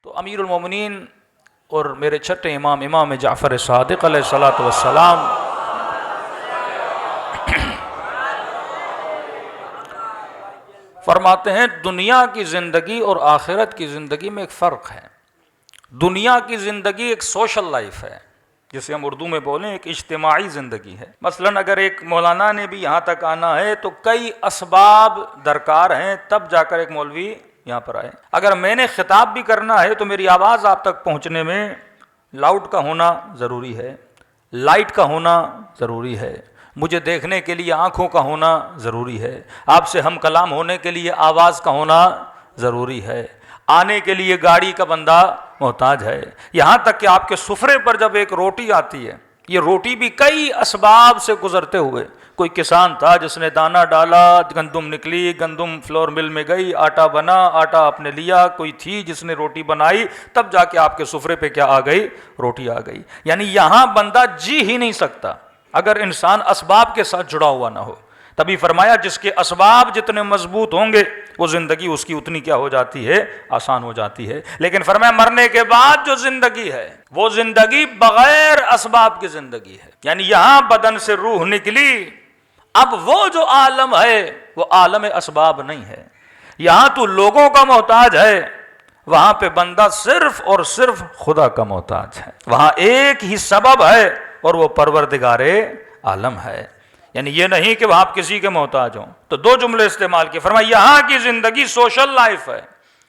تو امیر المومنین اور میرے چھٹے امام جعفر صادق علیہ الصلوۃ والسلام فرماتے ہیں دنیا کی زندگی اور آخرت کی زندگی میں ایک فرق ہے۔ دنیا کی زندگی ایک سوشل لائف ہے، جسے ہم اردو میں بولیں ایک اجتماعی زندگی ہے۔ مثلا اگر ایک مولانا نے بھی یہاں تک آنا ہے تو کئی اسباب درکار ہیں، تب جا کر ایک مولوی یہاں پر آئے۔ اگر میں نے خطاب بھی کرنا ہے تو میری آواز آپ تک پہنچنے میں لاؤڈ کا ہونا ضروری ہے، لائٹ کا ہونا ضروری ہے، مجھے دیکھنے کے لیے آنکھوں کا ہونا ضروری ہے، آپ سے ہم کلام ہونے کے لیے آواز کا ہونا ضروری ہے، آنے کے لیے گاڑی کا بندہ محتاج ہے، یہاں تک کہ آپ کے سفرے پر جب ایک روٹی آتی ہے، یہ روٹی بھی کئی اسباب سے گزرتے ہوئے، کوئی کسان تھا جس نے دانہ ڈالا، گندم نکلی، گندم فلور مل میں گئی، آٹا بنا، آٹا آپ نے لیا، کوئی تھی جس نے روٹی بنائی، تب جا کے آپ کے سفرے پہ کیا آ گئی؟ روٹی آ گئی۔ یعنی یہاں بندہ جی ہی نہیں سکتا اگر انسان اسباب کے ساتھ جڑا ہوا نہ ہو۔ تبھی فرمایا جس کے اسباب جتنے مضبوط ہوں گے وہ زندگی اس کی اتنی کیا ہو جاتی ہے؟ آسان ہو جاتی ہے۔ لیکن فرمایا مرنے کے بعد جو زندگی ہے وہ زندگی بغیر اسباب کی زندگی ہے، یعنی یہاں بدن سے روح نکلی، اب وہ جو عالم ہے وہ عالم اسباب نہیں ہے۔ یہاں تو لوگوں کا محتاج ہے، وہاں پہ بندہ صرف اور صرف خدا کا محتاج ہے۔ وہاں ایک ہی سبب ہے اور وہ پروردگار عالم ہے۔ یعنی یہ نہیں کہ وہاں آپ کسی کے محتاج ہوں۔ تو دو جملے استعمال کیے، فرمایا یہاں کی زندگی سوشل لائف ہے،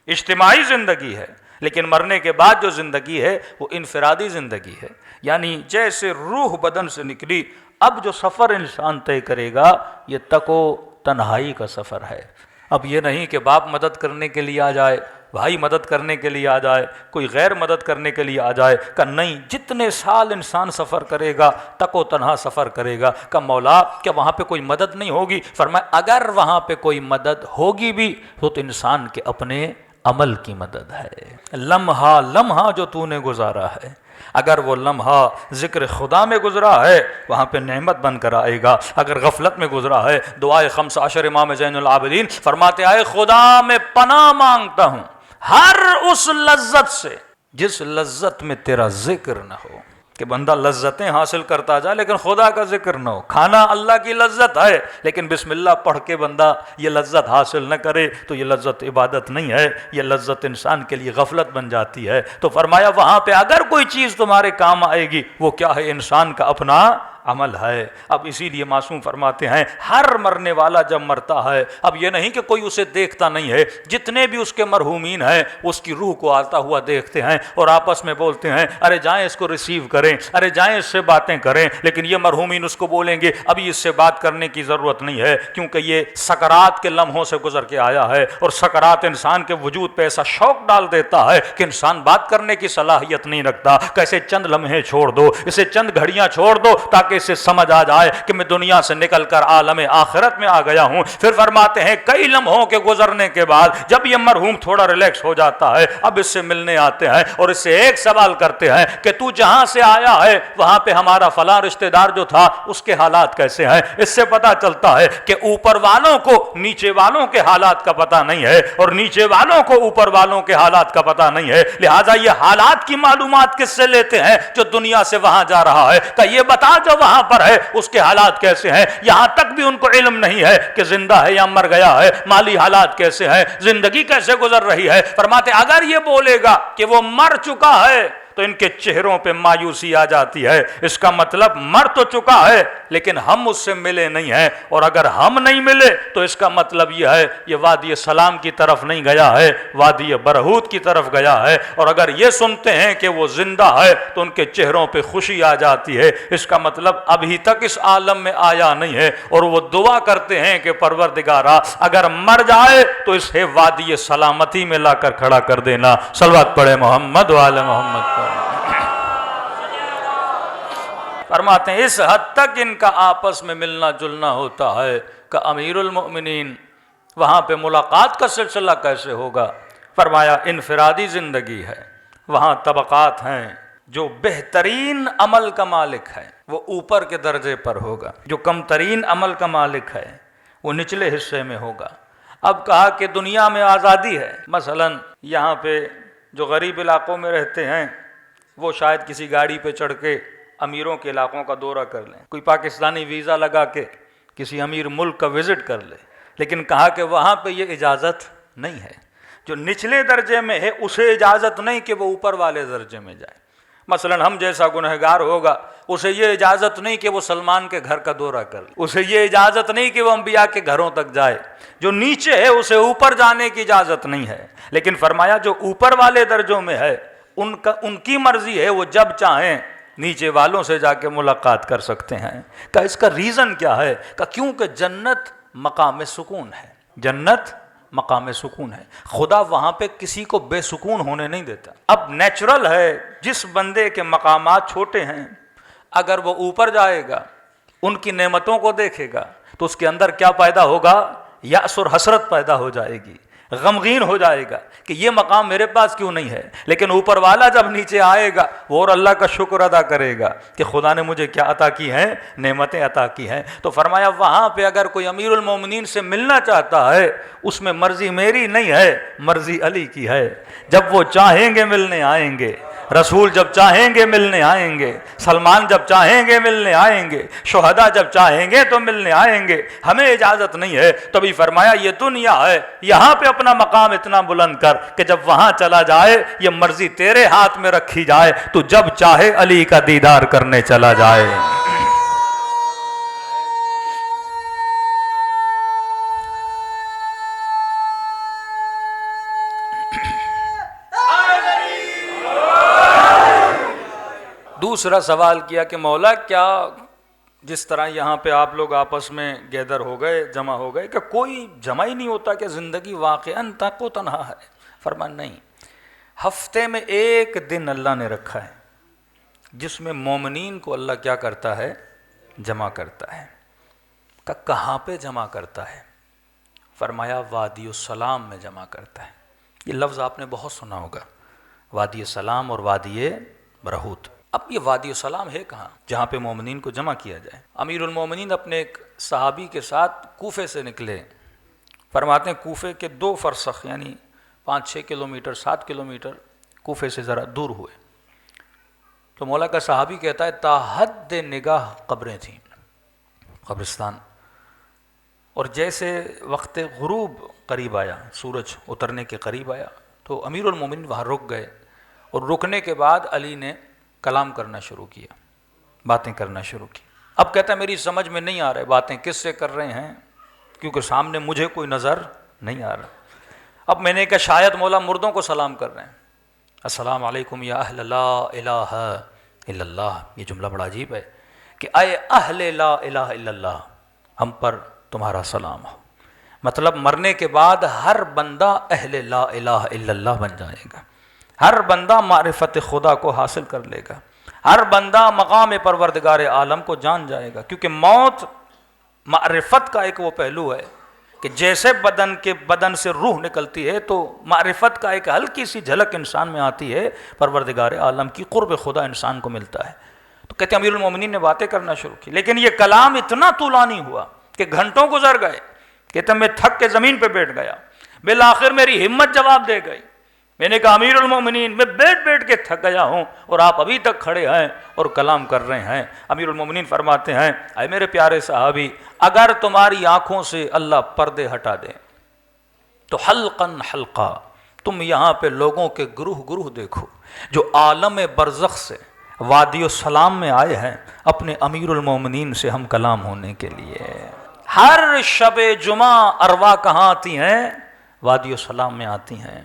اجتماعی زندگی ہے، لیکن مرنے کے بعد جو زندگی ہے وہ انفرادی زندگی ہے۔ یعنی جیسے روح بدن سے نکلی، اب جو سفر انسان طے کرے گا یہ تک و تنہائی کا سفر ہے۔ اب یہ نہیں کہ باپ مدد کرنے کے لیے آ جائے، بھائی مدد کرنے کے لیے آ جائے، کوئی غیر مدد کرنے کے لیے آ جائے، کہ نہیں، جتنے سال انسان سفر کرے گا تک و تنہا سفر کرے گا۔ کہ مولا کیا وہاں پہ کوئی مدد نہیں ہوگی؟ فرمایا اگر وہاں پہ کوئی مدد ہوگی بھی تو انسان کے اپنے عمل کی مدد ہے۔ لمحہ لمحہ جو تو نے گزارا ہے، اگر وہ لمحہ ذکر خدا میں گزرا ہے وہاں پہ نعمت بن کر آئے گا، اگر غفلت میں گزرا ہے، دعائے خمس عشر امام زین العابدین فرماتے آئے خدا میں پناہ مانگتا ہوں ہر اس لذت سے جس لذت میں تیرا ذکر نہ ہو۔ کہ بندہ لذتیں حاصل کرتا جائے لیکن خدا کا ذکر نہ ہو۔ کھانا اللہ کی لذت ہے لیکن بسم اللہ پڑھ کے بندہ یہ لذت حاصل نہ کرے تو یہ لذت عبادت نہیں ہے، یہ لذت انسان کے لیے غفلت بن جاتی ہے۔ تو فرمایا وہاں پہ اگر کوئی چیز تمہارے کام آئے گی وہ کیا ہے؟ انسان کا اپنا عمل ہے۔ اب اسی لیے معصوم فرماتے ہیں ہر مرنے والا جب مرتا ہے، اب یہ نہیں کہ کوئی اسے دیکھتا نہیں ہے، جتنے بھی اس کے مرحومین ہیں اس کی روح کو آتا ہوا دیکھتے ہیں اور آپس میں بولتے ہیں ارے جائیں اس کو ریسیو کریں، ارے جائیں اس سے باتیں کریں، لیکن یہ مرحومین اس کو بولیں گے ابھی اس سے بات کرنے کی ضرورت نہیں ہے، کیونکہ یہ سکرات کے لمحوں سے گزر کے آیا ہے، اور سکرات انسان کے وجود پہ ایسا شوق ڈال دیتا ہے کہ انسان بات کرنے کی صلاحیت نہیں رکھتا۔ کیسے چند لمحے چھوڑ دو، اسے چند گھڑیاں چھوڑ دو تاکہ اسے سمجھ آ جائے کہ میں دنیا سے نکل کر عالم آخرت میں آ گیا ہوں۔ پھر فرماتے ہیں کئی لمحوں کے گزرنے کے بعد جب یہ مرحوم تھوڑا ریلیکس ہو جاتا ہے، اب اس سے ملنے آتے ہیں اور اس سے ایک سوال کرتے ہیں کہ تو جہاں سے آیا ہے وہاں پہ ہمارا فلاں رشتہ دار جو تھا اس کے حالات کیسے ہیں؟ اس سے پتا چلتا ہے کہ اوپر والوں کو نیچے والوں کے حالات کا پتا نہیں ہے اور نیچے والوں کو اوپر والوں کے حالات کا پتا نہیں ہے، لہٰذا یہ حالات کی معلومات کس سے لیتے ہیں؟ جو دنیا سے وہاں جا رہا ہے، کہ یہ بتا جو وہاں پر ہے اس کے حالات کیسے ہیں۔ یہاں تک بھی ان کو علم نہیں ہے کہ زندہ ہے یا مر گیا ہے، مالی حالات کیسے ہیں، زندگی کیسے گزر رہی ہے۔ فرماتے اگر یہ بولے گا کہ وہ مر چکا ہے تو ان کے چہروں پہ مایوسی آ جاتی ہے، اس کا مطلب مر تو چکا ہے لیکن ہم اس سے ملے نہیں ہیں، اور اگر ہم نہیں ملے تو اس کا مطلب یہ ہے یہ وادی سلام کی طرف نہیں گیا ہے، وادی برہوت کی طرف گیا ہے۔ اور اگر یہ سنتے ہیں کہ وہ زندہ ہے تو ان کے چہروں پہ خوشی آ جاتی ہے، اس کا مطلب ابھی تک اس عالم میں آیا نہیں ہے، اور وہ دعا کرتے ہیں کہ پروردگارا اگر مر جائے تو اسے وادی سلامتی میں لا کر کھڑا کر دینا۔ صلوات پڑھے محمد وعلی محمد پر۔ فرماتے ہیں اس حد تک ان کا آپس میں ملنا جلنا ہوتا ہے کہ امیر المؤمنین وہاں پہ ملاقات کا سلسلہ کیسے ہوگا؟ فرمایا انفرادی زندگی ہے، وہاں طبقات ہیں، جو بہترین عمل کا مالک ہے وہ اوپر کے درجے پر ہوگا، جو کم ترین عمل کا مالک ہے وہ نچلے حصے میں ہوگا۔ اب کہا کہ دنیا میں آزادی ہے، مثلا یہاں پہ جو غریب علاقوں میں رہتے ہیں وہ شاید کسی گاڑی پہ چڑھ کے امیروں کے علاقوں کا دورہ کر لیں، کوئی پاکستانی ویزا لگا کے کسی امیر ملک کا وزٹ کر لے، لیکن کہا کہ وہاں پہ یہ اجازت نہیں ہے۔ جو نچلے درجے میں ہے اسے اجازت نہیں کہ وہ اوپر والے درجے میں جائے۔ مثلا ہم جیسا گنہگار ہوگا اسے یہ اجازت نہیں کہ وہ سلمان کے گھر کا دورہ کر لے، اسے یہ اجازت نہیں کہ وہ انبیاء کے گھروں تک جائے۔ جو نیچے ہے اسے اوپر جانے کی اجازت نہیں ہے، لیکن فرمایا جو اوپر والے درجوں میں ہے ان کی مرضی ہے، وہ جب چاہیں نیچے والوں سے جا کے ملاقات کر سکتے ہیں۔ کہ اس کا ریزن کیا ہے؟ کہ کیونکہ جنت مقام سکون ہے، جنت مقام سکون ہے، خدا وہاں پہ کسی کو بے سکون ہونے نہیں دیتا۔ اب نیچرل ہے جس بندے کے مقامات چھوٹے ہیں اگر وہ اوپر جائے گا ان کی نعمتوں کو دیکھے گا تو اس کے اندر کیا پیدا ہوگا؟ یأس اور حسرت پیدا ہو جائے گی، غمگین ہو جائے گا کہ یہ مقام میرے پاس کیوں نہیں ہے۔ لیکن اوپر والا جب نیچے آئے گا وہ اور اللہ کا شکر ادا کرے گا کہ خدا نے مجھے کیا عطا کی ہیں، نعمتیں عطا کی ہیں۔ تو فرمایا وہاں پہ اگر کوئی امیر المومنین سے ملنا چاہتا ہے اس میں مرضی میری نہیں ہے، مرضی علی کی ہے۔ جب وہ چاہیں گے ملنے آئیں گے، رسول جب چاہیں گے ملنے آئیں گے، سلمان جب چاہیں گے ملنے آئیں گے، شہداء جب چاہیں گے تو ملنے آئیں گے، ہمیں اجازت نہیں ہے۔ تبھی فرمایا یہ دنیا ہے، یہاں پہ اپنا مقام اتنا بلند کر کہ جب وہاں چلا جائے یہ مرضی تیرے ہاتھ میں رکھی جائے، تو جب چاہے علی کا دیدار کرنے چلا جائے۔ دوسرا سوال کیا کہ مولا کیا جس طرح یہاں پہ آپ لوگ آپس میں گیدر ہو گئے، جمع ہو گئے، کہ کوئی جمع ہی نہیں ہوتا کہ زندگی واقعاً تک و تنہا ہے؟ فرمایا نہیں، ہفتے میں ایک دن اللہ نے رکھا ہے جس میں مومنین کو اللہ کیا کرتا ہے؟ جمع کرتا ہے۔ کہ کہاں پہ جمع کرتا ہے؟ فرمایا وادی السلام میں جمع کرتا ہے۔ یہ لفظ آپ نے بہت سنا ہوگا، وادی السلام اور وادی برہوت۔ اب یہ وادی السلام ہے کہاں جہاں پہ مومنین کو جمع کیا جائے؟ امیر المومنین اپنے ایک صحابی کے ساتھ کوفے سے نکلے، فرماتے ہیں کوفے کے 2 فرسخ یعنی 5-6 کلومیٹر 7 کلومیٹر کوفے سے ذرا دور ہوئے تو مولا کا صحابی کہتا ہے تا حد نگاہ قبریں تھیں، قبرستان، اور جیسے وقت غروب قریب آیا، سورج اترنے کے قریب آیا تو امیر المومنین وہاں رک گئے، اور رکنے کے بعد علی نے کلام کرنا شروع کیا، باتیں کرنا شروع کی۔ اب کہتا ہے میری سمجھ میں نہیں آ رہے باتیں کس سے کر رہے ہیں کیونکہ سامنے مجھے کوئی نظر نہیں آ رہا۔ اب میں نے کہا شاید مولا مردوں کو سلام کر رہے ہیں، السلام علیکم یا اہل لا الہ الا اللہ۔ یہ جملہ بڑا عجیب ہے کہ اے اہل لا الہ الا اللہ، ہم پر تمہارا سلام ہو۔ مطلب مرنے کے بعد ہر بندہ اہل لا الہ الا اللہ بن جائے گا، ہر بندہ معرفت خدا کو حاصل کر لے گا، ہر بندہ مقام پروردگار عالم کو جان جائے گا، کیونکہ موت معرفت کا ایک وہ پہلو ہے کہ جیسے بدن سے روح نکلتی ہے تو معرفت کا ایک ہلکی سی جھلک انسان میں آتی ہے، پروردگار عالم کی قرب خدا انسان کو ملتا ہے۔ تو کہتے ہیں امیر المومنین نے باتیں کرنا شروع کی، لیکن یہ کلام اتنا طولانی ہوا کہ گھنٹوں گزر گئے۔ کہتے ہیں میں تھک کے زمین پہ بیٹھ گیا، بالآخر میری ہمت جواب دے گئی، میں نے کہا امیر المومنین میں بیٹھ کے تھک گیا ہوں اور آپ ابھی تک کھڑے ہیں اور کلام کر رہے ہیں۔ امیر المومنین فرماتے ہیں اے میرے پیارے صحابی، اگر تمہاری آنکھوں سے اللہ پردے ہٹا دے تو حلقاً حلقہ تم یہاں پہ لوگوں کے گروہ دیکھو جو عالم برزخ سے وادی السلام میں آئے ہیں اپنے امیر المومنین سے ہم کلام ہونے کے لیے۔ ہر شب جمعہ ارواح کہاں آتی ہیں؟ وادی السلام میں آتی ہیں۔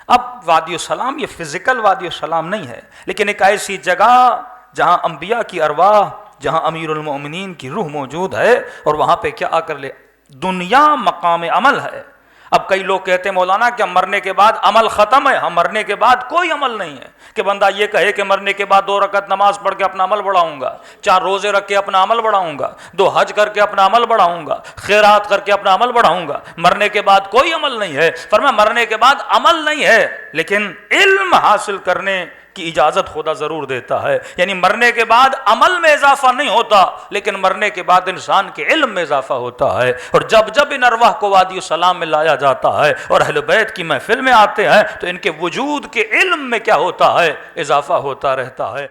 اب وادی السلام یہ فزیکل وادی السلام نہیں ہے، لیکن ایک ایسی جگہ جہاں انبیاء کی ارواح، جہاں امیر المومنین کی روح موجود ہے، اور وہاں پہ کیا آ کر لے دنیا مقام عمل ہے۔ اب کئی لوگ کہتے ہیں مولانا کیا مرنے کے بعد عمل ختم ہے؟ ہم مرنے کے بعد کوئی عمل نہیں ہے کہ بندہ یہ کہے کہ مرنے کے بعد 2 رکعت نماز پڑھ کے اپنا عمل بڑھاؤں گا، 4 روزے رکھ کے اپنا عمل بڑھاؤں گا، 2 حج کر کے اپنا عمل بڑھاؤں گا، خیرات کر کے اپنا عمل بڑھاؤں گا۔ مرنے کے بعد کوئی عمل نہیں ہے۔ فرمایا مرنے کے بعد عمل نہیں ہے، لیکن علم حاصل کرنے کی اجازت خدا ضرور دیتا ہے. یعنی مرنے کے بعد عمل میں اضافہ نہیں ہوتا، لیکن مرنے کے بعد انسان کے علم میں اضافہ ہوتا ہے. اور جب جب ان ارواح کو وادی السلام میں لایا جاتا ہے اور اہل بیت کی محفل میں آتے ہیں تو ان کے وجود کے علم میں کیا ہوتا ہے؟ اضافہ ہوتا رہتا ہے.